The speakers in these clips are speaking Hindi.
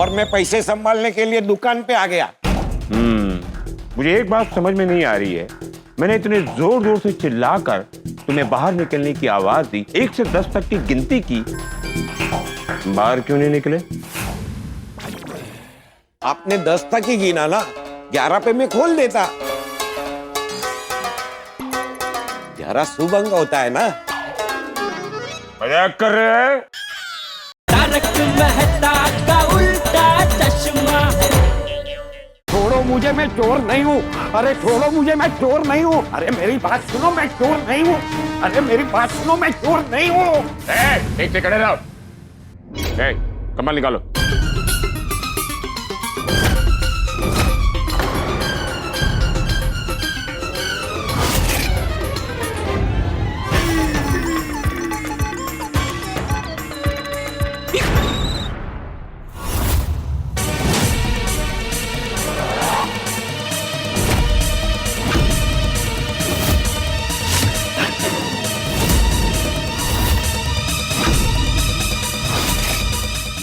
और मैं पैसे संभालने के लिए दुकान पे आ गया। मुझे एक बात समझ में नहीं आ रही है, मैंने इतने जोर जोर से चिल्लाकर तुम्हें बाहर निकलने की आवाज दी, 1 से 10 तक की गिनती की, बाहर क्यों नहीं निकले? आपने 10 तक ही गिना ना, 11 पे मैं खोल देता। 11 शुभ अंक होता है ना। मजाक कर रहे हैं? तारक मेहता का उल्टा चश्मा। छोड़ो मुझे, मैं चोर नहीं हूँ। अरे छोड़ो मुझे, मैं चोर नहीं हूँ। अरे मेरी बात सुनो, मैं चोर नहीं हूँ। अरे मेरी बात सुनो, मैं चोर नहीं हूँ। एक से खड़े रहो। कमल निकालो।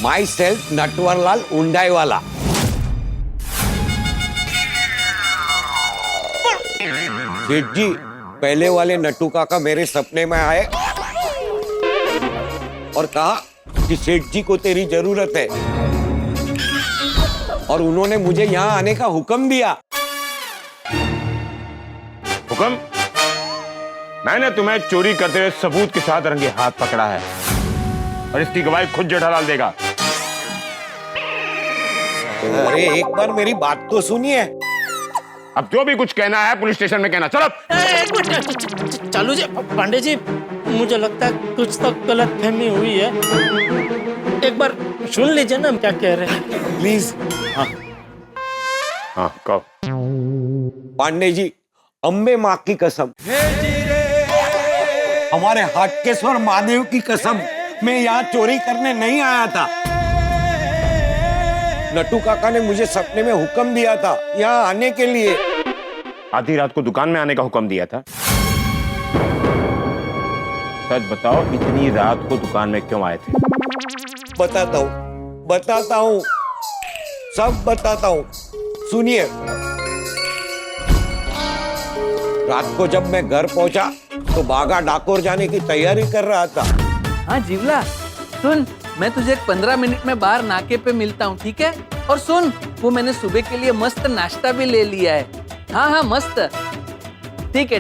माई सेल्फ नटवरलाल उंडाई वाला। सेठ जी, पहले वाले नट्टू काका मेरे सपने में आए और कहा कि सेठ जी को तेरी जरूरत है, और उन्होंने मुझे यहाँ आने का हुक्म दिया। हुक्म? मैंने तुम्हें चोरी करते हुए सबूत के साथ रंगे हाथ पकड़ा है और इसकी गवाही खुद जेठालाल देगा। अरे एक बार मेरी बात तो सुनिए। अब जो भी कुछ कहना है पुलिस स्टेशन में कहना। चलो। चालू जी, पांडे जी, मुझे लगता है कुछ तो गलतफहमी हुई है। एक बार सुन लीजिए ना हम क्या कह रहे हैं, प्लीज। हाँ कहो। पांडे जी, अम्बे माँ की कसम, हमारे हाटकेश्वर महादेव की कसम, मैं यहाँ चोरी करने नहीं आया था। नट्टू काका ने मुझे सपने में हुक्म दिया था यहाँ आने के लिए। आधी रात को दुकान में आने का हुक्म दिया था? सच बताओ, इतनी रात को दुकान में क्यों आए थे? बताता हूँ, सब बताता हूँ। सुनिए। रात को जब मैं घर पहुंचा तो बागा डाकोर जाने की तैयारी कर रहा था। हाँ जीवला, सुन, मैं तुझे 15 मिनट में बाहर नाके पे मिलता हूँ, ठीक है? और सुन, वो मैंने सुबह के लिए मस्त नाश्ता भी ले लिया है। हाँ हाँ मस्त। ठीक है,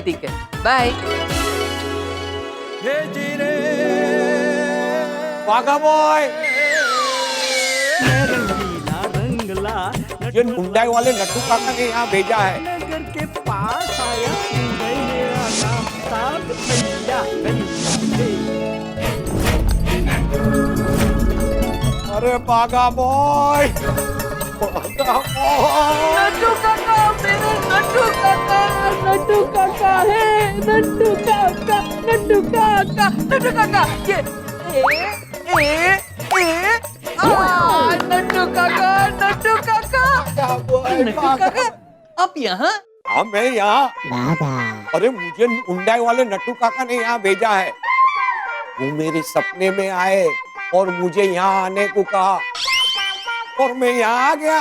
बाय। बागा बॉय, ये मुंडाई वाले नट्टू काका ने यहाँ भेजा है। नगर के पास आया मेरा नाम साहब भैया। अरे बागा बॉय, नट्टू काका, मेरे नट्टू काका, नट्टू काका है, नट्टू काका, नट्टू काका, नट्टू काका, ये नट्टू काका, नट्टू काका, नट्टू काका, आप यहाँ? हाँ मैं यहाँ। अरे मुझे मुंडाई वाले नट्टू काका ने यहाँ भेजा है। वो मेरे सपने में आए और मुझे यहाँ आने को कहा और मैं यहाँ आ गया।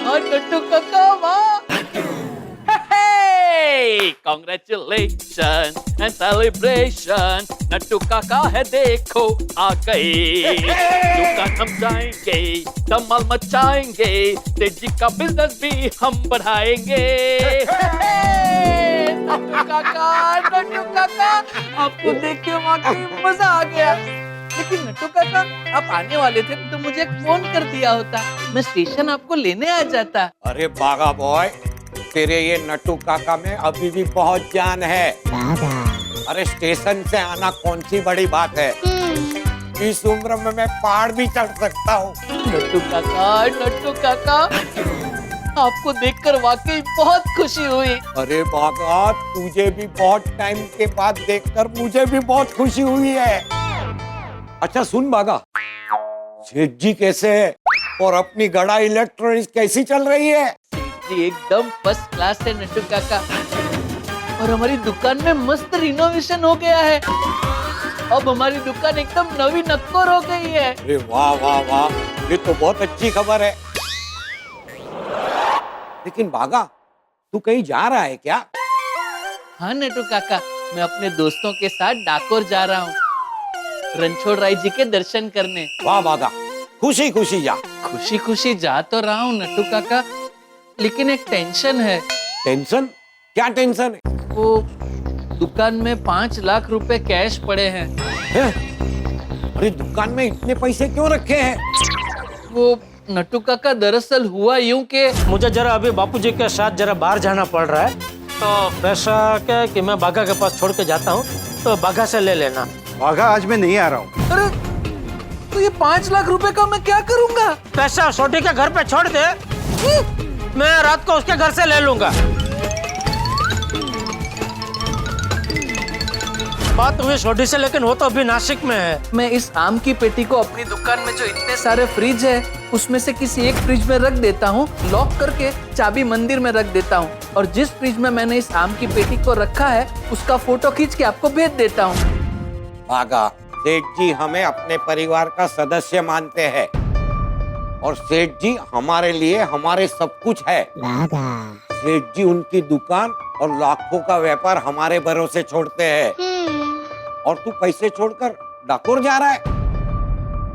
हाँ नट्टू काका, वाह! Congratulations and celebration, नट्टू काका है देखो आ गए। दुकान हम जाएंगे, धमाल मचाएंगे, तेजी का बिजनेस भी हम बढ़ाएंगे। नट्टू काका, आपको देख के वाकई मजा आ गया। लेकिन नट्टू काका, आप आने वाले थे तो मुझे एक फोन कर दिया होता, मैं स्टेशन आपको लेने आ जाता। अरे बागा बॉय, तेरे ये नट्टू काका में अभी भी बहुत जान है। अरे स्टेशन से आना कौन सी बड़ी बात है। इस उम्र में मैं पहाड़ भी चढ़ सकता हूँ। नट्टू काका, आपको देखकर वाकई बहुत खुशी हुई। अरे बागा, तुझे भी बहुत टाइम के बाद देखकर मुझे भी बहुत खुशी हुई है। अच्छा सुन बागा, सेठ जी कैसे है और अपनी गड़ा इलेक्ट्रॉनिक्स कैसी चल रही है? जी एकदम फर्स्ट क्लास है नट्टू काका, और हमारी दुकान में मस्त रिनोवेशन हो गया है। अब हमारी दुकान एकदम नवी नक्कोर हो गई है। अरे वाह वाह वाह, ये तो बहुत अच्छी खबर है। लेकिन भागा, तू कहीं जा रहा है क्या? हाँ नटू काका, मैं अपने दोस्तों के साथ डाकोर जा रहा हूँ रणछोड़ राय जी के दर्शन करने। वाह भागा, खुशी खुशी जा। खुशी खुशी जा तो रहा हूँ नटू काका, लेकिन एक टेंशन है। टेंशन? क्या टेंशन है? वो दुकान में 5 लाख रुपए कैश पड़े हैं। हैं? अरे दुकान में इतने पैसे क्यों रखे हैं? वो नटू काका दरअसल हुआ यूं कि मुझे जरा अभी बापूजी के साथ जरा बाहर जाना पड़ रहा है, तो पैसा क्या है कि मैं बाघा के पास छोड़ के जाता हूँ, तो बाघा से ले लेना। बाघा आज मैं नहीं आ रहा हूँ। अरे तो ये 5 लाख रुपए का मैं क्या करूंगा? पैसा छोटी के घर पे छोड़ दे, मैं रात को उसके घर से ले लूंगा। बात हुई छोटी से, लेकिन वो तो अभी नासिक में है। मैं इस आम की पेटी को अपनी दुकान में जो इतने सारे फ्रिज है उसमें से किसी एक फ्रिज में रख देता हूँ, लॉक करके चाबी मंदिर में रख देता हूँ, और जिस फ्रिज में मैंने इस आम की पेटी को रखा है उसका फोटो खींच के आपको भेज देता हूँ। भागा, सेठ जी हमें अपने परिवार का सदस्य मानते हैं और सेठ जी हमारे लिए हमारे सब कुछ है। सेठ जी उनकी दुकान और लाखों का व्यापार हमारे भरोसे छोड़ते हैं, और तू पैसे छोड़कर डाकोर जा रहा है।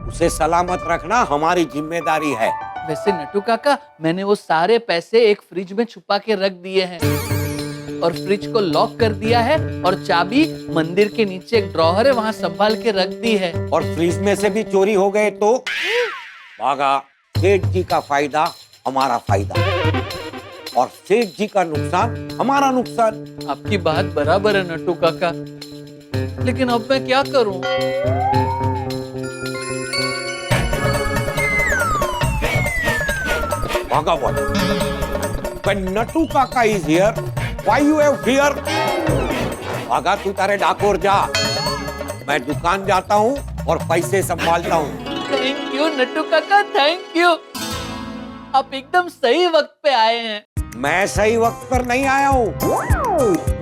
उसे सलामत रखना हमारी जिम्मेदारी है। वैसे नटू काका, मैंने वो सारे पैसे एक फ्रिज में छुपा के रख दिए हैं और फ्रिज को लॉक कर दिया है, और चाबी मंदिर के नीचे एक ड्रॉअर है वहाँ संभाल के रख दी है। और फ्रिज में से भी चोरी हो गए तो? भागा, सेठ जी का फायदा हमारा फायदा, और सेठ जी का नुकसान हमारा नुकसान। आपकी बात बराबर है नटू काका, लेकिन अब मैं क्या करूं? भागा बोल। When Nattu Kaka is here, why you have fear? भागा, तू तारे डाकोर जा, मैं दुकान जाता हूँ और पैसे संभालता हूँ। थैंक यू नटू काका, थैंक यू। आप एकदम सही वक्त पे आए हैं। मैं सही वक्त पर नहीं आया हूँ,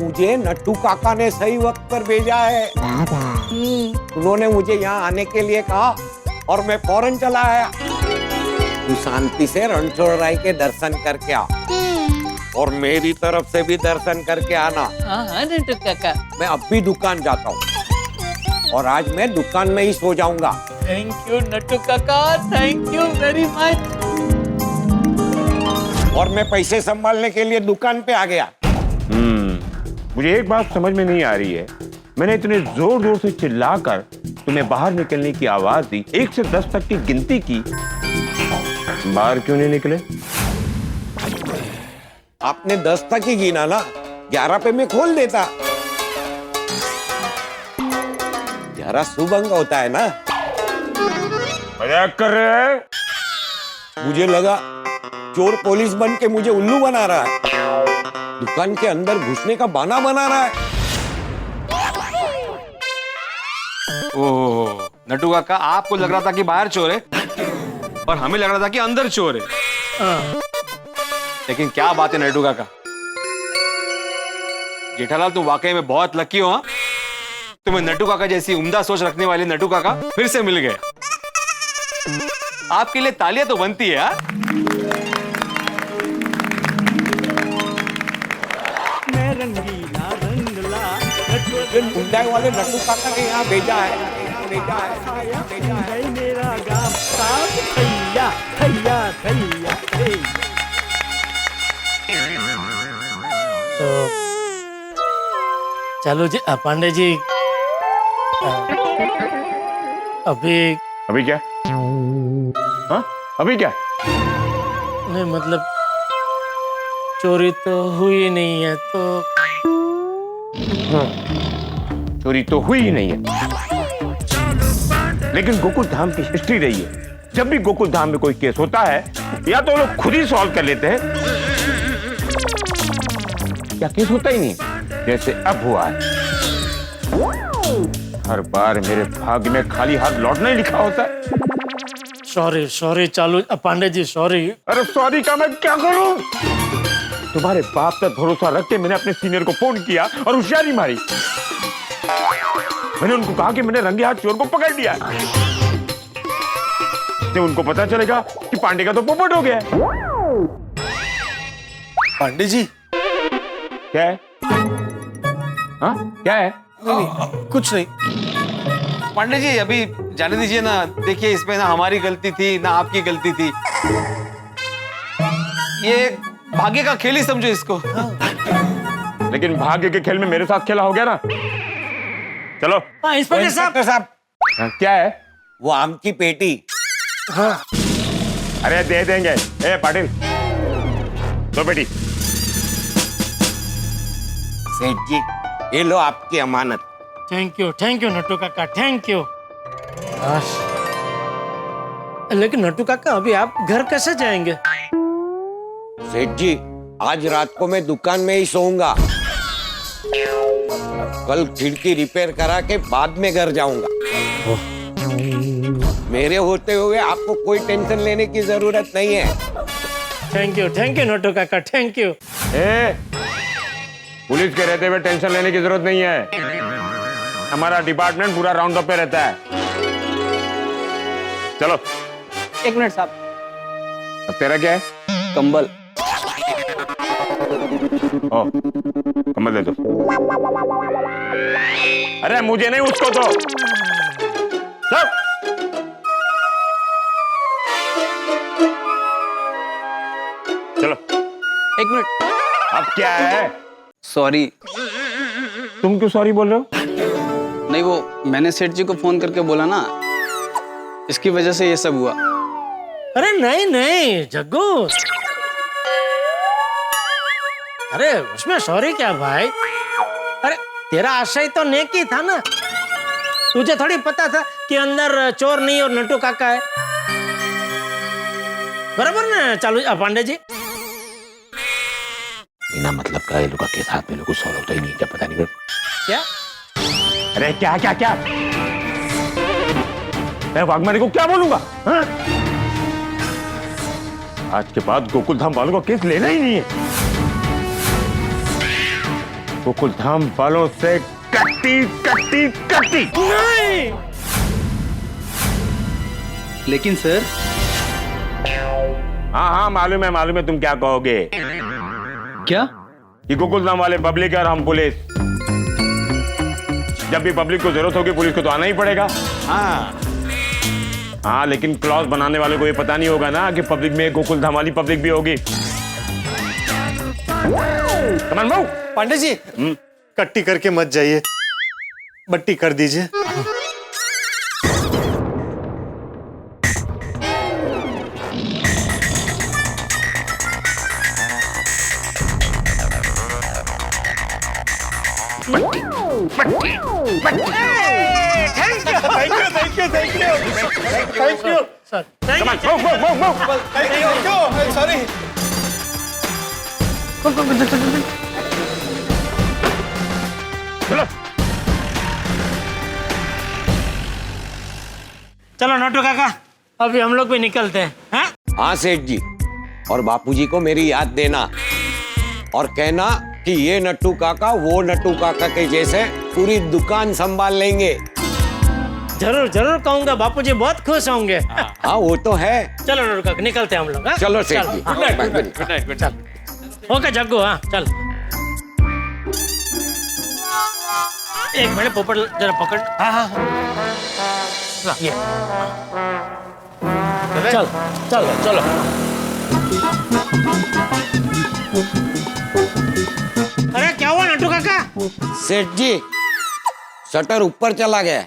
मुझे नट्टू काका ने सही वक्त पर भेजा है। उन्होंने मुझे यहाँ आने के लिए कहा और मैं फौरन चला आया। तू शांति से रणछोड़ राय के दर्शन करके आ, और मेरी तरफ से भी दर्शन करके आना। हाँ हाँ नटू काका। मैं अब भी दुकान जाता हूँ, और आज मैं दुकान में ही सो जाऊंगा। थैंक यू नटू काका, थैंक यू वेरी मच। और मैं पैसे संभालने के लिए दुकान पे आ गया। मुझे एक बात समझ में नहीं आ रही है, मैंने इतने जोर जोर से चिल्लाकर तुम्हें बाहर निकलने की आवाज दी, 1 से 10 तक की गिनती की, बाहर क्यों नहीं निकले? आपने 10 तक ही गिना ना, 11 पे मैं खोल देता। 11 शुभ अंक होता है ना। मजाक कर रहे हैं? मुझे लगा चोर पुलिस बन के मुझे उल्लू बना रहा है, दुकान के अंदर घुसने का बहाना बना रहा है। ओह नट्टू काका, आपको लग रहा था कि बाहर चोर है और हमें लग रहा था कि अंदर चोर है। लेकिन क्या बात है नट्टू काका, जेठालाल तुम वाकई में बहुत लकी हो। हाँ, तुम्हें नट्टू काका जैसी उम्दा सोच रखने वाले नट्टू काका फिर से मिल गए। आपके लिए तालियां तो बनती है। हाँ? ये मुंडाई वाले नट्टू काका ने यहाँ भेजा है, मेरा गाँव साफ भैया भैया भैया। तो चलो जी पांडे जी, अभी क्या? हाँ, अभी क्या? नहीं मतलब चोरी तो हुई नहीं है, तो चोरी तो हुई ही नहीं है, लेकिन गोकुल धाम की हिस्ट्री रही है, जब भी गोकुल धाम में कोई केस होता है या तो लोग खुद ही सॉल्व कर लेते हैं या केस होता ही नहीं, जैसे अब हुआ है। हर बार मेरे भाग्य में खाली हाथ लौटना ही लिखा होता है। सॉरी सॉरी चालू पांडे जी, सॉरी। अरे सॉरी का मैं क्या करूं? तुम्हारे बाप पर भरोसा रख के मैंने अपने सीनियर को फोन किया और होशियारी मारी। मैंने उनको कहा कि मैंने रंगे हाथ चोर को पकड़ लिया। इससे उनको पता चलेगा कि पांडे का तो पोपट हो गया है। पांडे जी क्या है? हाँ क्या है? कुछ नहीं। पांडे जी अभी जाने दीजिए ना। देखिए इसमें ना हमारी गलती थी ना आपकी गलती थी। ये भाग्य का खेल ही समझो इसको। लेकिन भाग्य के खेल में मेरे साथ खेला हो गया ना। चलो। हाँ इंस्पेक्टर साहब। साहब हाँ, क्या है? वो आम की पेटी। अरे दे देंगे। ए पाटिल दो बेटी। सेठ जी ये लो आपकी अमानत। थैंक यू नट्टू काका, थैंक यू। लेकिन नट्टू काका अभी आप घर कैसे जाएंगे? सेठ जी आज रात को मैं दुकान में ही सोऊंगा। कल खिड़की रिपेयर करा के बाद में घर जाऊंगा। मेरे होते हुए आपको कोई टेंशन लेने की जरूरत नहीं है। थैंक यू नट्टू काका, थैंक यू। ए, पुलिस के रहते हुए टेंशन लेने की जरूरत नहीं है। हमारा डिपार्टमेंट पूरा राउंड अप पे रहता है। चलो। 1 मिनट साहब। अब तेरा क्या है? कंबल। ओ, कमल दे दो। अरे मुझे नहीं, उसको दो। चलो। 1 मिनट। अब क्या है? सॉरी। तुम क्यों सॉरी बोल रहे हो? नहीं, वो मैंने सेठ जी को फोन करके बोला ना, इसकी वजह से ये सब हुआ। अरे नहीं जग्गू, अरे उसमें सॉरी क्या भाई? अरे तेरा आशय तो नेकी था ना। तुझे थोड़ी पता था कि अंदर चोर नहीं और नट्टू काका है। बराबर ना चालू पांडे जी? बिना मतलब का ये लोग के साथ में लोग सॉल्व होता ही नहीं। क्या पता नहीं क्या? अरे क्या क्या क्या? मैं वाघमारी को क्या बोलूंगा? हाँ? आज के बाद गोकुल धाम वालों का केस लेना ही नहीं है। गोकुल धाम वालों से कट्टी कट्टी कट्टी। नहीं। लेकिन सर। हाँ हाँ मालूम है तुम क्या कहोगे। क्या? कि गोकुल धाम वाले पब्लिक है और हम पुलिस। जब भी पब्लिक को जरूरत होगी पुलिस को तो आना ही पड़ेगा। हाँ लेकिन क्लॉज बनाने वाले को ये पता नहीं होगा ना कि पब्लिक में गोकुल धाम वाली पब्लिक भी होगी। कमान भाऊ। पांडे जी कट्टी करके मत जाइए, बट्टी कर दीजिए। थैंक यू सर कमान भाऊ। सॉरी। चलो। चलो नट्टू काका, अभी हम लोग भी निकलते हैं। हाँ? हाँ सेठ जी, और बापूजी को मेरी याद देना और कहना कि ये नट्टू काका वो नट्टू काका के जैसे पूरी दुकान संभाल लेंगे। जरूर कहूंगा, बापूजी बहुत खुश होंगे। हाँ वो तो है। चलो नट्टू काका निकलते हैं हम लोग। हाँ? चलो सेठ जी। हाँ, चल। ओके जग्गू, हाँ चल। एक मिनट पोपट जरा पकड़। हाँ ये चलो। अरे क्या हुआ नट्टू काका? सेठ जी शटर ऊपर चला गया।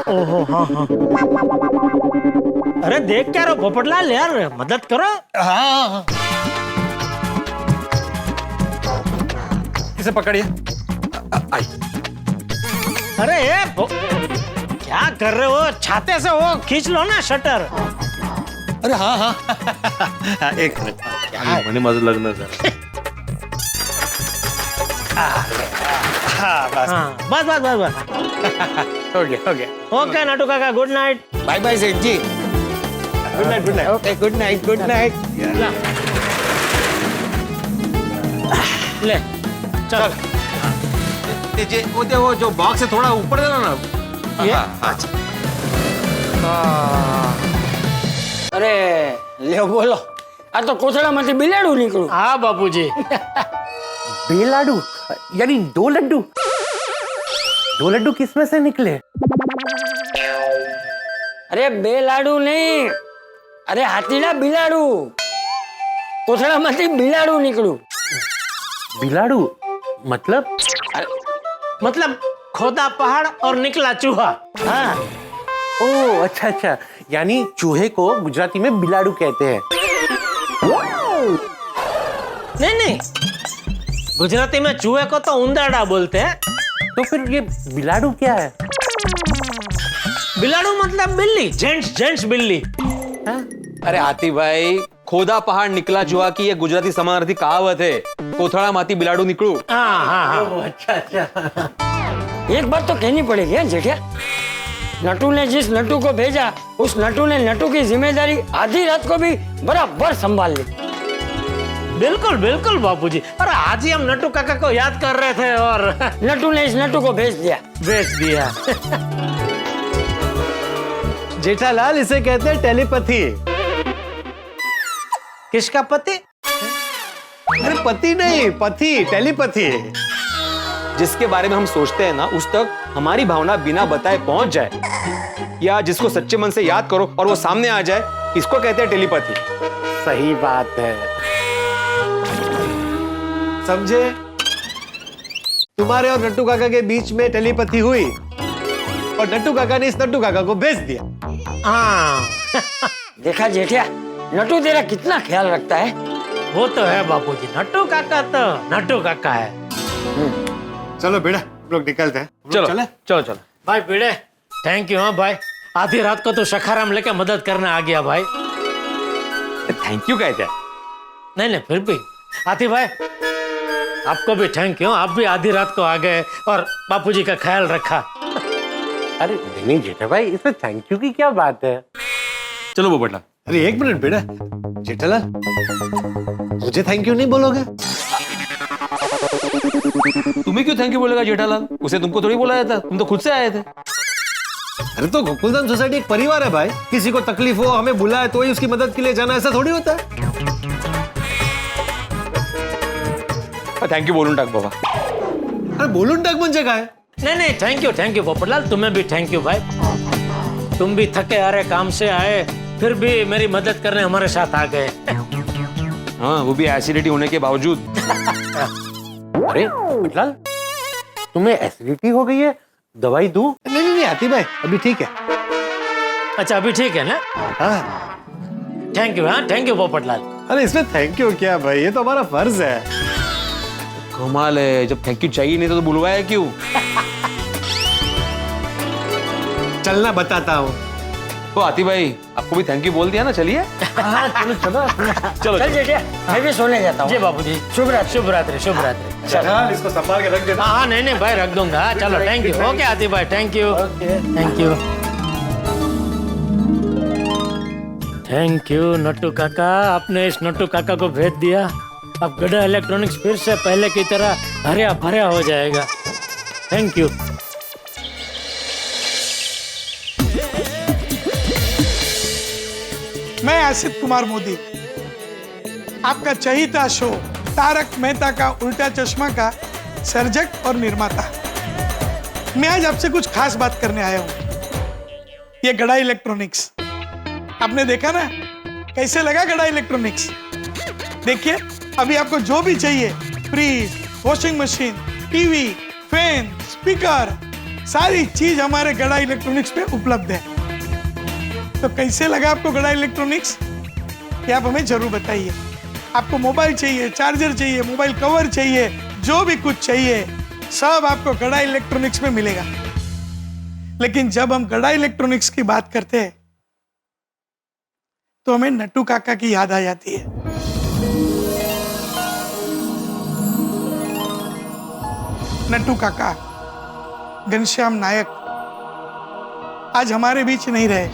ओहो हाँ। अरे देख क्या रहो पोपटलाल, यार मदद करो। हाँ इसे पकड़िए। अरे क्या कर रहे हो? छाते से वो खींच लो ना शटर। अरे हाँ एक मिनट। म्हणे माझं लग्न झालं. हाँ बस बस हो गया। ओके नट्टू काका, good night. Bye bye Seth ji. Good night. Okay good night. ले चल। वो जो बॉक्स है थोड़ा ऊपर देना ना। ये? हाँ। અરે લ્યો બોલો આ તો કોથળામાંથી બિલાડું નીકળ્યું हाँ बापूजी बेलाडू यानी दो लड्डू किसमें से निकले? અરે બે લાડુ નહીં અરે હાથીડા બિલાડું કોથળામાંથી બિલાડું નીકળ્યું बिलाडू मतलब? मतलब खोदा पहाड़ और निकला चूहा હા ओ अच्छा अच्छा, यानी चूहे को गुजराती में बिलाडू कहते हैं। नहीं नहीं गुजराती में चूहे को तो उंदरडा बोलते हैं। तो फिर ये बिलाडू क्या है? बिलाड़ू मतलब बिल्ली, जेंट्स जेंट्स बिल्ली। अरे हाथी भाई खोदा पहाड़ निकला चूहा की ये गुजराती समानार्थी कहावत है। कोथड़ा माती बिलाड़ू निकलू। हाँ हाँ हाँ अच्छा अच्छा। एक बात तो कहनी पड़ेगी हैं, जेठिया नटू ने जिस नटू को भेजा उस नटू ने नटू की जिम्मेदारी आधी रात को भी बराबर संभाल ली। बिल्कुल बिल्कुल बापूजी। अरे आज ही हम नट्टू काका को याद कर रहे थे और नटू ने इस नटू को भेज दिया। भेज दिया। जेठालाल, इसे कहते हैं टेलीपैथी। किसका पति? अरे पति नहीं, पति, टेलीपैथी। जिसके बारे में हम सोचते हैं ना उस तक हमारी भावना बिना बताए पहुंच जाए या जिसको सच्चे मन से याद करो और वो सामने आ जाए, इसको कहते हैं टेलीपैथी। सही बात है। समझे? तुम्हारे और नट्टू काका के बीच में टेलीपैथी हुई और नट्टू काका ने इस नट्टू काका को भेज दिया। हाँ देखा जेठिया नटू तेरा कितना ख्याल रखता है। वो तो है बापूजी। नट्टू काका तो नट्टू काका है। चलो बेटा, हम लोग निकलते हैं। चलो चलो चलो। भाई भिड़े थैंक यू। हाँ भाई आधी रात को तो शखाराम लेके मदद करने आ गया भाई। थैंक यू कहते हैं। नहीं नहीं फिर भी आती भाई आपको भी थैंक यू। आप भी आधी रात को आ गए और बापूजी का ख्याल रखा। अरे नहीं जेठा भाई, इसमें थैंक यू की क्या बात है? चलो वो बटला। अरे एक मिनट बेटा, जेठालाल मुझे थैंक यू नहीं बोलोगे? तुम्हें क्यों थैंक यू बोलेगा जेठालाल? उसे तुमको थोड़ी बोला था, तुम तो खुद से आए थे। अरे तो गोकुलधाम सोसाइटी एक परिवार है भाई। किसी को तकलीफ हो हमें बुलाए तो ही उसकी मदद के लिए जाना, ऐसा थोड़ी होता है। थैंक यू बोलून टाक बाबा। अरे बोलून टाक म्हणजे काय? नहीं थैंक यू पोपटलाल। तुम्हें भी थैंक यू भाई। तुम भी थके हारे काम से आए फिर भी मेरी मदद करने हमारे साथ आ गए। हाँ वो भी एसिडिटी होने के बावजूद। अरे पोपटलाल, तुम्हें एसिडिटी हो गई है, दवाई दूं? नहीं आती भाई, अभी ठीक है। अच्छा अभी ठीक है ना? हाँ। Thank you. हाँ थैंक यू पोपटलाल। अरे इसमें थैंक यू क्या भाई, ये तो हमारा फर्ज है। कमाल है, जब थैंक यू चाहिए नहीं तो बुलवाया क्यों? चलना बताता हूँ। तो आती भाई आपको भी थैंक यू बोल दिया ना, चलिए। हाँ चलो चलो। चलो चल जेठिया मैं भी सोने जाता हूँ। जी बापूजी। शुभ रात्रि। शुभ रात्रि शुभ रात्रि। चल इसको संभाल के रख देना। हाँ नहीं भाई रख दूंगा। चलो थैंक यू। ओके आती भाई thank you. Thank you thank you Nattu काका। आपने इस नट्टू काका को भेज दिया। अब गड्ढा इलेक्ट्रॉनिक्स फिर से पहले की तरह हरिया भरिया हो जाएगा। Thank you. मैं आसिफ कुमार मोदी, आपका चहीता शो तारक मेहता का उल्टा चश्मा का सर्जक और निर्माता। मैं आज आपसे कुछ खास बात करने आया हूं। ये गड़ा इलेक्ट्रॉनिक्स आपने देखा ना, कैसे लगा गड़ा इलेक्ट्रॉनिक्स? देखिए अभी आपको जो भी चाहिए, fridge, washing machine, TV, fan, speaker, सारी चीज हमारे गड़ा इलेक्ट्रॉनिक्स पे उपलब्ध है। तो कैसे लगा आपको गड़ा इलेक्ट्रॉनिक्स, ये आप हमें जरूर बताइए। आपको मोबाइल चाहिए, चार्जर चाहिए, मोबाइल कवर चाहिए, जो भी कुछ चाहिए सब आपको गड़ा इलेक्ट्रॉनिक्स में मिलेगा। लेकिन जब हम गड़ा इलेक्ट्रॉनिक्स की बात करते हैं तो हमें नट्टू काका की याद आ जाती है। नट्टू काका, घनश्याम नायक आज हमारे बीच नहीं रहे,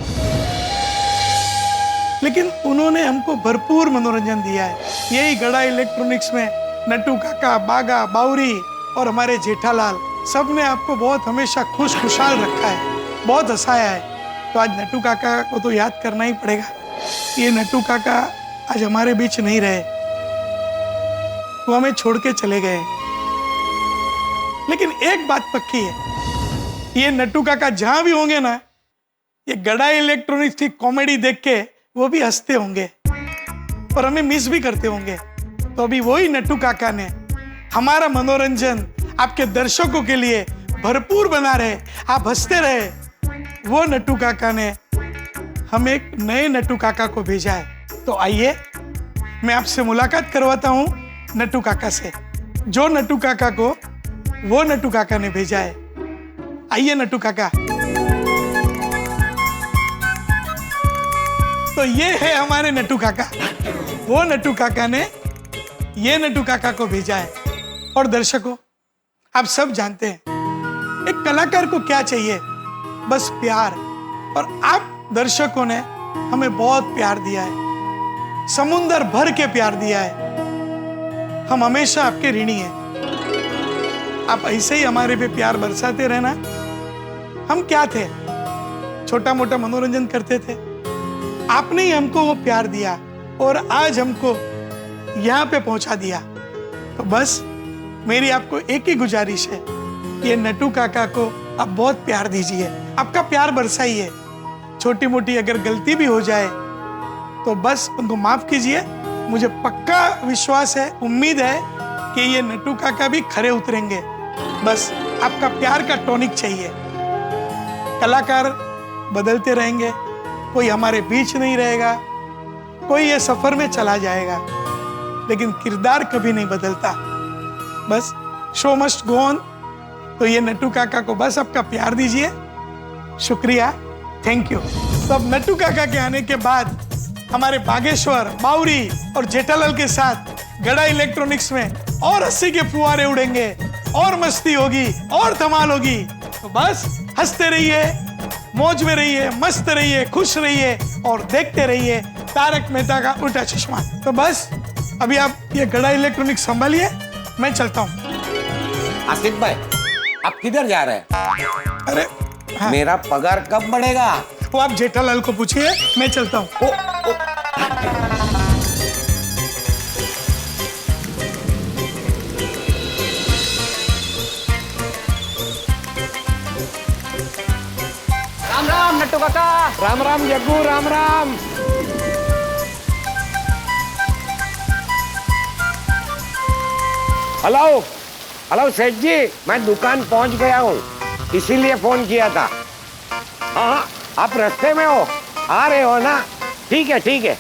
लेकिन उन्होंने हमको भरपूर मनोरंजन दिया है। यही गड़ा इलेक्ट्रॉनिक्स में नट्टू काका, बागा, बाउरी और हमारे जेठालाल सबने आपको बहुत हमेशा खुशहाल रखा है, बहुत हंसाया है। तो आज नट्टू काका को तो याद करना ही पड़ेगा। ये नट्टू काका आज हमारे बीच नहीं रहे, वो हमें छोड़ के चले गए। लेकिन एक बात पक्की है, ये नट्टू काका जहां भी होंगे ना, ये गड़ा इलेक्ट्रॉनिक्स की कॉमेडी देख के वो भी हंसते होंगे और हमें मिस भी करते होंगे। तो अभी वही नट्टू काका ने हमारा मनोरंजन आपके दर्शकों के लिए भरपूर बना रहे, आप हंसते रहे, वो नट्टू काका ने हम एक नए नट्टू काका को भेजा है। तो आइए मैं आपसे मुलाकात करवाता हूं नट्टू काका से, जो नट्टू काका को वो नट्टू काका ने भेजा है। आइए नट्टू काका। तो ये है हमारे नट्टू काका, वो नट्टू काका ने ये नट्टू काका को भेजा है। और दर्शकों, आप सब जानते हैं एक कलाकार को क्या चाहिए, बस प्यार। और आप दर्शकों ने हमें बहुत प्यार दिया है, समुंदर भर के प्यार दिया है। हम हमेशा आपके ऋणी हैं। आप ऐसे ही हमारे पे प्यार बरसाते रहना। हम क्या थे, छोटा मोटा मनोरंजन करते थे, आपने ही हमको वो प्यार दिया और आज हमको यहाँ पे पहुंचा दिया। तो बस मेरी आपको एक ही गुजारिश है, ये नट्टू काका को आप बहुत प्यार दीजिए, आपका प्यार बरसाइए। छोटी मोटी अगर गलती भी हो जाए तो बस उनको माफ कीजिए। मुझे पक्का विश्वास है, उम्मीद है कि ये नट्टू काका भी खरे उतरेंगे। बस आपका प्यार का टॉनिक चाहिए। कलाकार बदलते रहेंगे, कोई हमारे बीच नहीं रहेगा, कोई ये सफर में चला जाएगा, लेकिन किरदार कभी नहीं बदलता। बस शो मस्ट गो ऑन। तो ये नट्टू काका को बस आपका प्यार दीजिए। शुक्रिया, थैंक यू। तो अब नट्टू काका के आने के बाद हमारे बागेश्वर, बावरी और जेठालाल के साथ गड़ा इलेक्ट्रॉनिक्स में और हंसी के फुहारे उड़ेंगे, और मस्ती होगी, और धमाल होगी। तो बस हंसते रहिए, मौज में रहिए, मस्त रहिए, खुश रहिए और देखते रहिए तारक मेहता का उल्टा चश्मा। तो बस अभी आप ये गड़ा इलेक्ट्रॉनिक्स संभालिए, मैं चलता हूँ। आसिफ भाई, आप किधर जा रहे हैं? अरे हाँ। मेरा पगार कब बढ़ेगा? वो आप जेठालाल को पूछिए, मैं चलता हूँ। राम राम नट्टू काका। राम राम जग्गू, राम राम। हेलो हेलो सेठ जी, मैं दुकान पहुंच गया हूँ, इसीलिए फोन किया था। हाँ, आप रास्ते में हो, आ रहे हो ना? ठीक है ठीक है।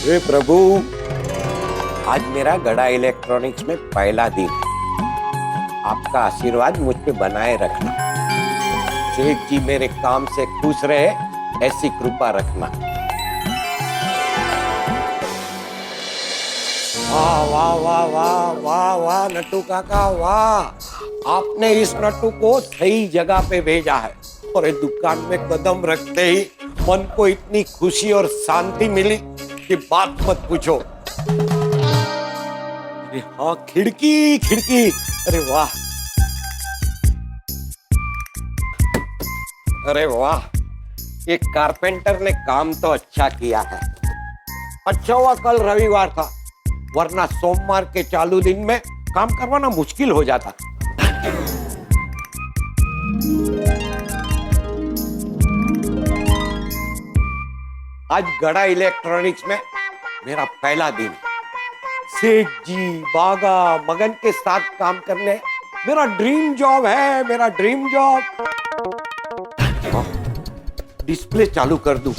हे प्रभु, आज मेरा गड़ा इलेक्ट्रॉनिक्स में पहला दिन। आपका आशीर्वाद मुझ पे बनाए रखना। सेठ जी मेरे काम से खुश रहे, ऐसी कृपा रखना। वाह वाह वाह वाह वाह वाह नट्टू काका, वाह! आपने इस नट्टू को सही जगह पे भेजा है। और ये दुकान में कदम रखते ही मन को इतनी खुशी और शांति मिली कि बात मत पूछो। अरे हाँ, खिड़की खिड़की, अरे वाह, अरे वाह, ये कारपेंटर ने काम तो अच्छा किया है। अच्छा हुआ कल रविवार था, वरना सोमवार के चालू दिन में काम करवाना मुश्किल हो जाता। आज गड़ा इलेक्ट्रॉनिक्स में मेरा पहला दिन। सेठ जी, बागा, मगन के साथ काम करने मेरा ड्रीम जॉब है, मेरा ड्रीम जॉब। डिस्प्ले चालू कर दूं।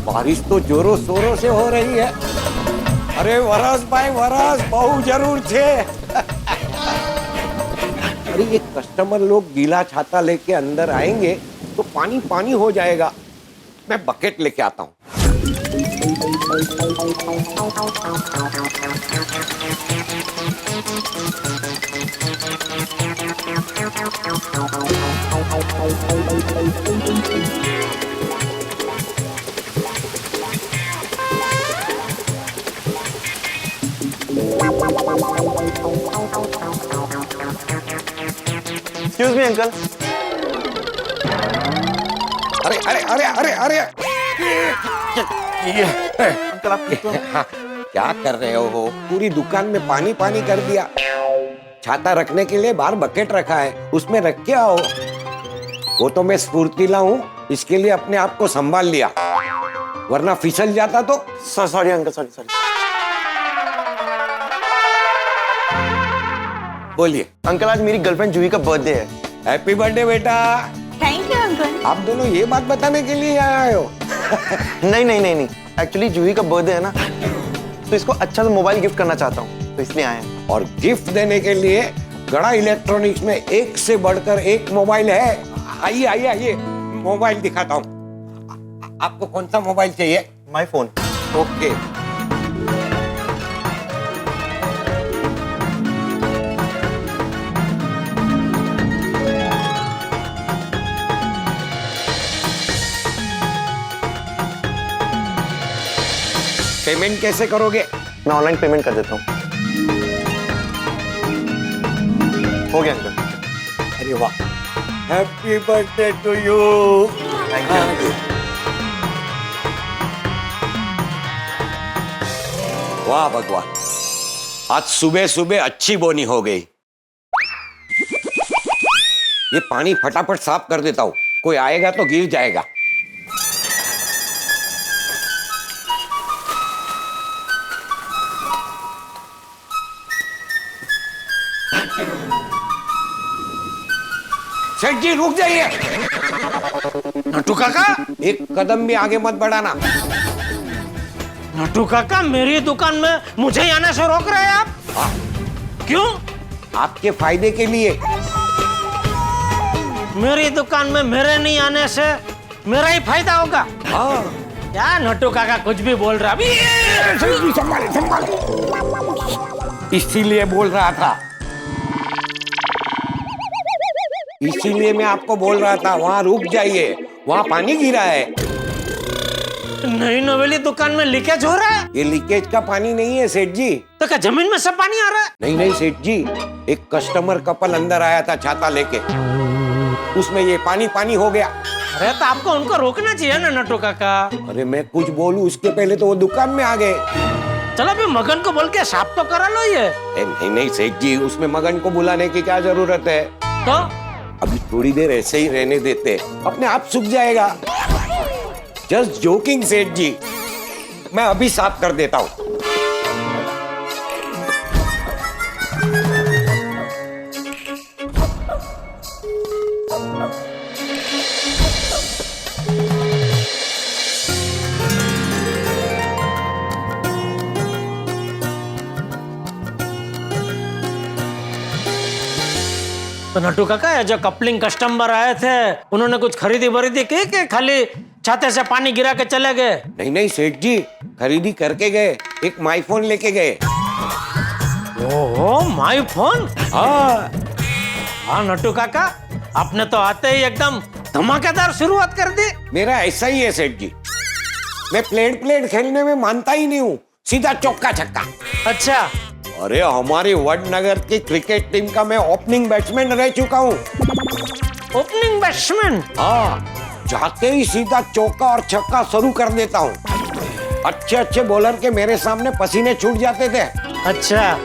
बारिश तो जोरों शोरों से हो रही है। अरे वरस भाई वरस, बहु जरूर छे। अरे ये कस्टमर लोग गीला छाता लेके अंदर आएंगे तो पानी पानी हो जाएगा। मैं बकेट लेके आता हूँ। Excuse me uncle. अरे अरे अरे अरे अरे अंकल आप हाँ, क्या कर रहे हो? पूरी दुकान में पानी पानी कर दिया। छाता रखने के लिए बाहर बकेट रखा है, उसमें रख के आओ। वो तो मैं स्फूर्तिला हूँ, इसके लिए अपने आप को संभाल लिया, वरना फिसल जाता तो। Sorry uncle, sorry. बोलिए। अंकल आज मेरी गर्लफ्रेंड जूही का बर्थडे है। हैप्पी बर्थडे बेटा। Thank you uncle. आप दोनों ये बात बताने के लिए आए हो? नहीं, एक्चुअली जूही का बर्थडे है ना, तो इसको अच्छा सा मोबाइल गिफ्ट करना चाहता हूँ, तो इसलिए आए हैं। और गिफ्ट देने के लिए गड़ा इलेक्ट्रॉनिक्स में एक से बढ़कर एक मोबाइल है। आइए आइए आइए, मोबाइल दिखाता हूँ। आपको कौन सा मोबाइल चाहिए? My phone. ओके। पेमेंट कैसे करोगे? मैं ऑनलाइन पेमेंट कर देता हूँ। हो गया अंकल। अरे वाह, happy birthday to you. Thank you uncle. वाह भगवान, आज सुबह सुबह अच्छी बोनी हो गई। ये पानी फटाफट साफ कर देता हूँ, कोई आएगा तो गिर जाएगा। सेठ जी रुक जाइए। नटू काका, एक कदम भी आगे मत बढ़ाना। नटू काका, मेरी दुकान में मुझे ही आने से रोक रहे हैं आप? क्यों? आपके फायदे के लिए। मेरी दुकान में मेरे नहीं आने से मेरा ही फायदा होगा? हाँ। क्या नटू काका कुछ भी बोल रहा? इसीलिए बोल रहा था, इसीलिए मैं आपको बोल रहा था वहां रुक जाइए, वहां पानी गिरा है। नई नवेली दुकान में लीकेज हो रहा है? ये लीकेज का पानी नहीं है सेठ जी। तो क्या जमीन में सब पानी आ रहा है? नहीं नहीं सेठ जी, एक कस्टमर कपल अंदर आया था छाता लेके, उसमें ये पानी पानी हो गया। अरे तो आपको उनको रोकना चाहिए ना नटू काका। अरे मैं कुछ बोलूं उसके पहले तो वो दुकान में आ गए। चलो अभी मगन को बोल के साफ तो करा लो ये। नहीं नहीं सेठ जी, उसमें मगन को बुलाने की क्या जरूरत है? तो अभी थोड़ी देर ऐसे ही रहने देते, अपने आप सूख जाएगा। जस्ट जोकिंग सेठ जी, मैं अभी साफ कर देता हूँ। तो नटू काका, ये जो कपलिंग कस्टमर आए थे उन्होंने कुछ खरीदी बरीदी की कि खाली छाते से पानी गिरा के चले गए? नहीं नहीं सेठ जी, खरीदी करके गए, एक माई फोन लेके गए। ओहो, माई फोन। हाँ हाँ नटू काका, आपने तो आते ही एकदम धमाकेदार शुरुआत कर दी। मेरा ऐसा ही है सेठ जी, मैं प्लेट प्लेट खेलने में मानता ही नहीं हूँ, सीधा चौका छक्का। अच्छा, अरे हमारी वडनगर की क्रिकेट टीम का मैं ओपनिंग बैट्समैन रह चुका हूँ। Opening batsman? हाँ, जाते ही सीधा चौका और छक्का शुरू कर देता हूँ। अच्छे अच्छे बॉलर के मेरे सामने पसीने छूट जाते थे। अच्छा।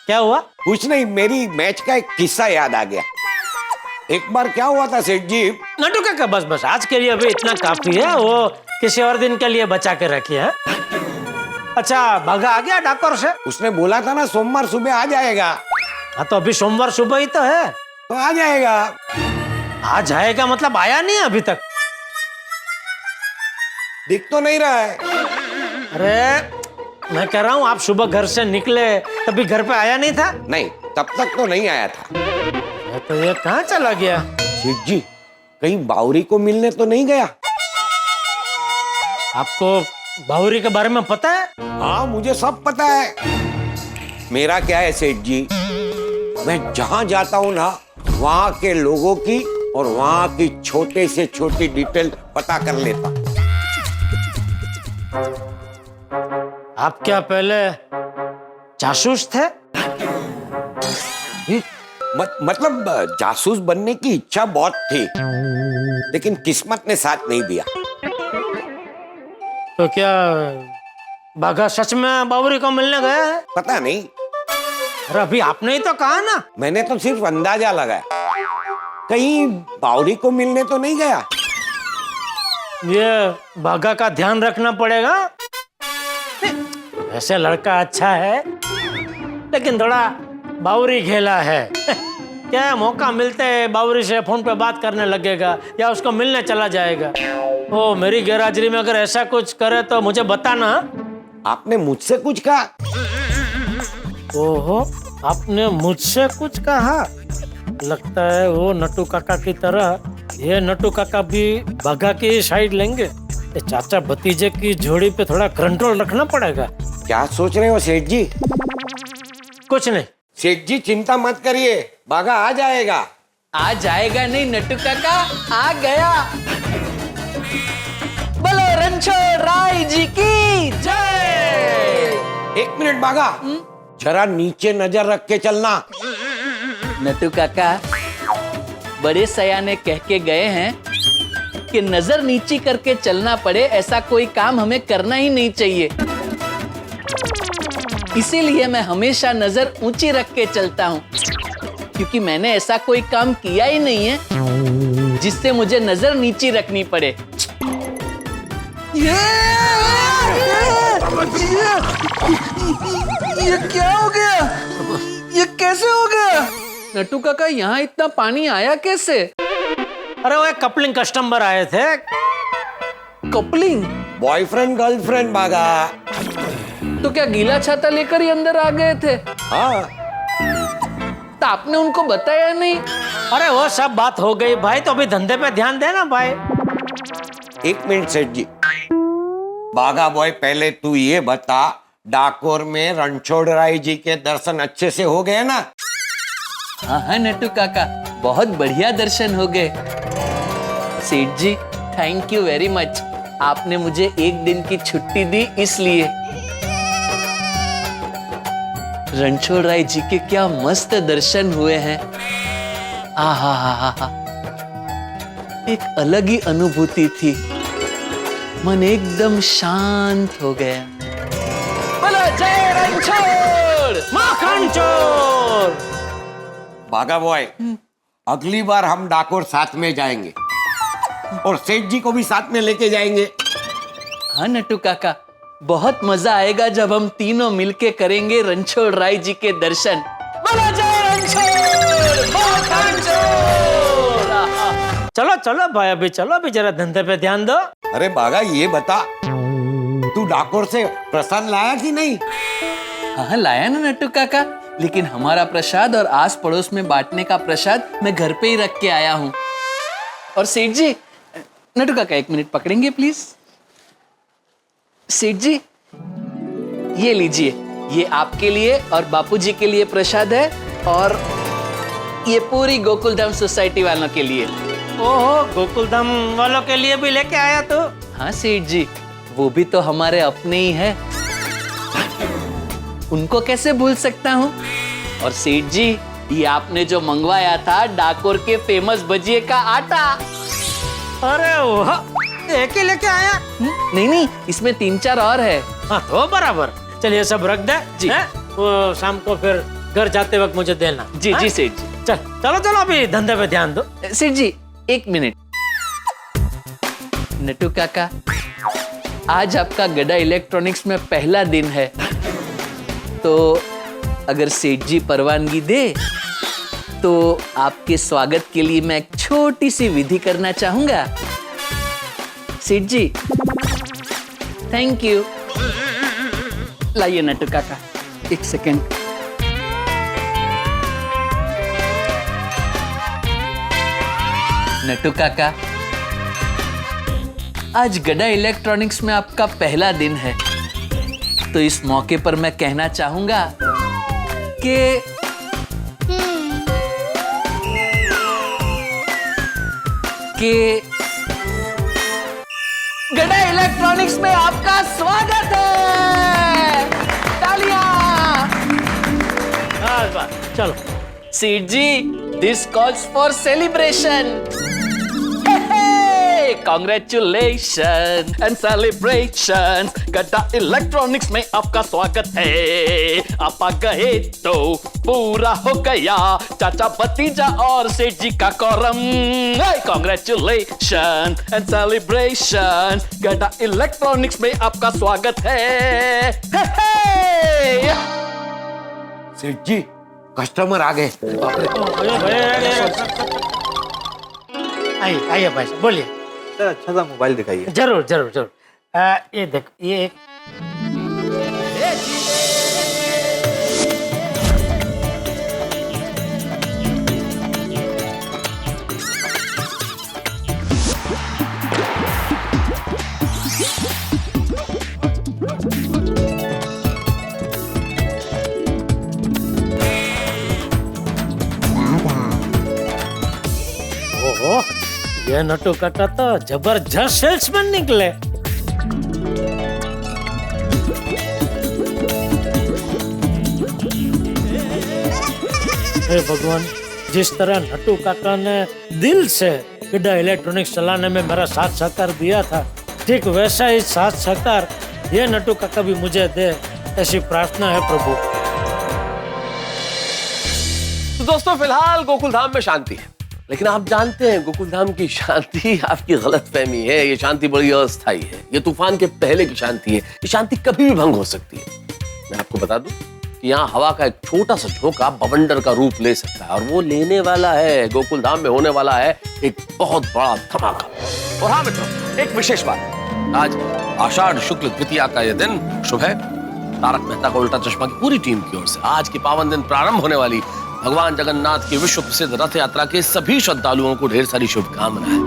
क्या हुआ? कुछ नहीं, मेरी मैच का एक किस्सा याद आ गया। एक बार क्या हुआ था सेठ जी। नटू काका, बस बस आज के लिए अभी इतना काफी है, वो किसी और दिन के लिए बचा के रखिए है? अच्छा, भागा आ गया डाकोर से? उसने बोला था ना सोमवार सुबह आ जाएगा। हाँ तो अभी सोमवार सुबह ही तो है। तो आ जाएगा। आ जाएगा मतलब आया नहीं अभी तक? दिख तो नहीं रहा है। अरे मैं कह रहा हूँ आप सुबह घर से निकले तभी घर पे आया नहीं था? नहीं, तब तक तो नहीं आया था। तो ये कहाँ चला गया? सेठ जी, कहीं बावरी को मिलने तो नहीं गया? आपको बावरी के बारे में पता है? हाँ, मुझे सब पता है। मेरा क्या है सेठ जी, मैं जहां जाता हूँ ना, वहां के लोगों की और वहां की छोटे से छोटी डिटेल पता कर लेता। आप क्या पहले जासूस थे? मतलब जासूस बनने की इच्छा बहुत थी, लेकिन किस्मत ने साथ नहीं दिया। तो क्या बाघा सच में बावरी को मिलने गया है? पता नहीं, अरे अभी आपने ही तो कहा ना। मैंने तो सिर्फ अंदाजा लगाया, कहीं बावरी को मिलने तो नहीं गया। ये बाघा का ध्यान रखना पड़ेगा। वैसे लड़का अच्छा है, लेकिन थोड़ा बावरी खेला है। क्या मौका मिलते है बावरी से फोन पे बात करने लगेगा या उसको मिलने चला जाएगा। ओ मेरी गैरहाजिरी में अगर ऐसा कुछ करे तो मुझे बताना। आपने मुझसे कुछ कहा? ओहो, आपने मुझसे कुछ कहा? लगता है वो नट्टू काका की तरह ये नट्टू काका भी बाघा की साइड लेंगे। ये चाचा भतीजे की जोड़ी पे थोड़ा कंट्रोल रखना पड़ेगा। क्या सोच रहे हो सेठ जी? कुछ नहीं। सेठ जी चिंता मत करिए, बाघा आ जाएगा। आ जाएगा नहीं नट्टू काका, आ गया। बोलो रणछोड़ राय जी की जय। एक मिनट बाघा, जरा नीचे नजर रख के चलना। नट्टू काका बड़े सयाने कह के गए हैं कि नजर नीची करके चलना पड़े ऐसा कोई काम हमें करना ही नहीं चाहिए। इसीलिए मैं हमेशा नजर ऊंची रख के चलता हूँ, क्योंकि मैंने ऐसा कोई काम किया ही नहीं है जिससे मुझे नजर नीची रखनी पड़े। ये क्या हो गया? ये कैसे हो गया? नट्टू काका यहाँ इतना पानी आया कैसे? अरे वो एक कपलिंग कस्टमर आए थे। कपलिंग? बॉयफ्रेंड गर्लफ्रेंड बाघा। तो क्या गीला छाता लेकर ही अंदर आ गए थे? हाँ। तो आपने उनको बताया नहीं? अरे वो सब बात हो गई भाई, तो अभी धंधे पे ध्यान देना भाई। एक मिनट सेठ जी, बाघा बॉय पहले तू ये बता, डाकोर में रणछोड़ राय जी के दर्शन अच्छे से हो गए ना? हाँ हाँ नट्टू काका, बहुत बढ़िया दर्शन हो गए। सेठ जी थैंक यू वेरी मच, आपने मुझे एक दिन की छुट्टी दी इसलिए। रणछोड़ राय जी के क्या मस्त दर्शन हुए हैं। आहा, एक अलग ही अनुभूति थी, मन एकदम शांत हो गया। बोलो जय रणछोड़ माखन चोर। बाघा बॉय, अगली बार हम डाकोर साथ में जाएंगे और सेठ जी को भी साथ में लेके जाएंगे। हाँ नट्टू काका, बहुत मजा आएगा जब हम तीनों मिलके करेंगे रणछोड़ राय जी के दर्शन। बोलो जय रणछोड़ माखन चोर। चलो चलो भाई, अभी चलो, अभी जरा धंधे पे ध्यान दो। अरे बाघा ये बता, तू डाकोर से प्रसाद लाया कि नहीं? हाँ लाया ना नट्टू काका, लेकिन हमारा प्रसाद और आस पड़ोस में बांटने का प्रसाद मैं घर पे ही रख के आया हूँ। और सेठ जी, नट्टू काका एक मिनट पकड़ेंगे प्लीज? सेठ जी ये लीजिए, ये आपके लिए और बापूजी के लिए प्रसाद है, और ये पूरी गोकुलधाम सोसाइटी वालों के लिए। ओहो, गोकुलधाम वालों के लिए भी लेके आया तो? हाँ सेठ जी, वो भी तो हमारे अपने ही है, उनको कैसे भूल सकता हूँ। और सेठ जी, ये आपने जो मंगवाया था डाकोर के फेमस भजिए का आटा। अरे वाह, एक ही लेके आया? नहीं, इसमें 3-4 और है। हाँ तो बराबर, चलिए सब रख दे जी। हैं? वो शाम को फिर घर जाते वक्त मुझे देना। जी हाँ? जी सेठ जी। चलो चलो अभी धंधे पे ध्यान दो। सेठ जी एक मिनट। नट्टू काका, आज आपका गड़ा इलेक्ट्रॉनिक्स में पहला दिन है, तो अगर सेठ जी परवानगी दे तो आपके स्वागत के लिए मैं एक छोटी सी विधि करना चाहूंगा। सेठ जी थैंक यू। लाइए नटू काका, एक सेकेंड। नटू काका, आज गड़ा इलेक्ट्रॉनिक्स में आपका पहला दिन है, तो इस मौके पर मैं कहना चाहूंगा कि गड़ा इलेक्ट्रॉनिक्स में आपका स्वागत है। तालियां। चलो Seth ji, this calls for celebration. Congratulations and celebrations, Gaddha electronics में आपका स्वागत है। आप आ गए तो पूरा हो गया चाचा भतीजा और सेठ जी का quorum. Congratulations and celebrations, Gaddha electronics में आपका स्वागत है। सेठ जी, कस्टमर आ गए। आइए आइए भाई साहब, बोलिए। सर अच्छा सा मोबाइल दिखाइए। जरूर जरूर जरूर। ये देख, ये ओहो, ये नटू काका तो जबरदस्त सेल्समैन निकले। हे भगवान, जिस तरह नटू काका ने दिल से गड्ढा इलेक्ट्रॉनिक्स चलाने में मेरा साथ सहकार दिया था, ठीक वैसा ही साथ सहकार ये नटू काका भी मुझे दे, ऐसी प्रार्थना है प्रभु। तो दोस्तों, फिलहाल गोकुल धाम में शांति है, लेकिन आप जानते हैं गोकुल धाम की शांति आपकी गलतफहमी है। ये शांति बड़ी अस्थायी है। ये तूफान के पहले की शांति है। ये शांति कभी भी भंग हो सकती है। मैं आपको बता दूं कि यहाँ हवा का एक छोटा सा झोंका बवंडर का रूप ले सकता है, और वो लेने वाला है। गोकुल धाम में होने वाला है एक बहुत बड़ा धमाका। और हाँ मित्रों, एक विशेष बात, आज आषाढ़ शुक्ल द्वितीया का यह दिन शुभ है। तारक मेहता का उल्टा चश्मा की पूरी टीम की ओर से आज के पावन दिन प्रारंभ होने वाली भगवान जगन्नाथ की विश्व प्रसिद्ध रथ यात्रा के सभी श्रद्धालुओं को ढेर सारी शुभकामनाएं।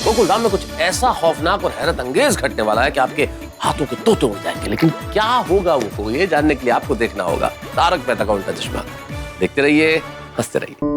गोकुल धाम में कुछ ऐसा खौफनाक और हैरत अंगेज घटने वाला है कि आपके हाथों के तोते उड़ जाएंगे। लेकिन क्या होगा वो ये जानने के लिए आपको देखना होगा तारक मेहता का उल्टा चश्मा। देखते रहिए, हंसते रहिए।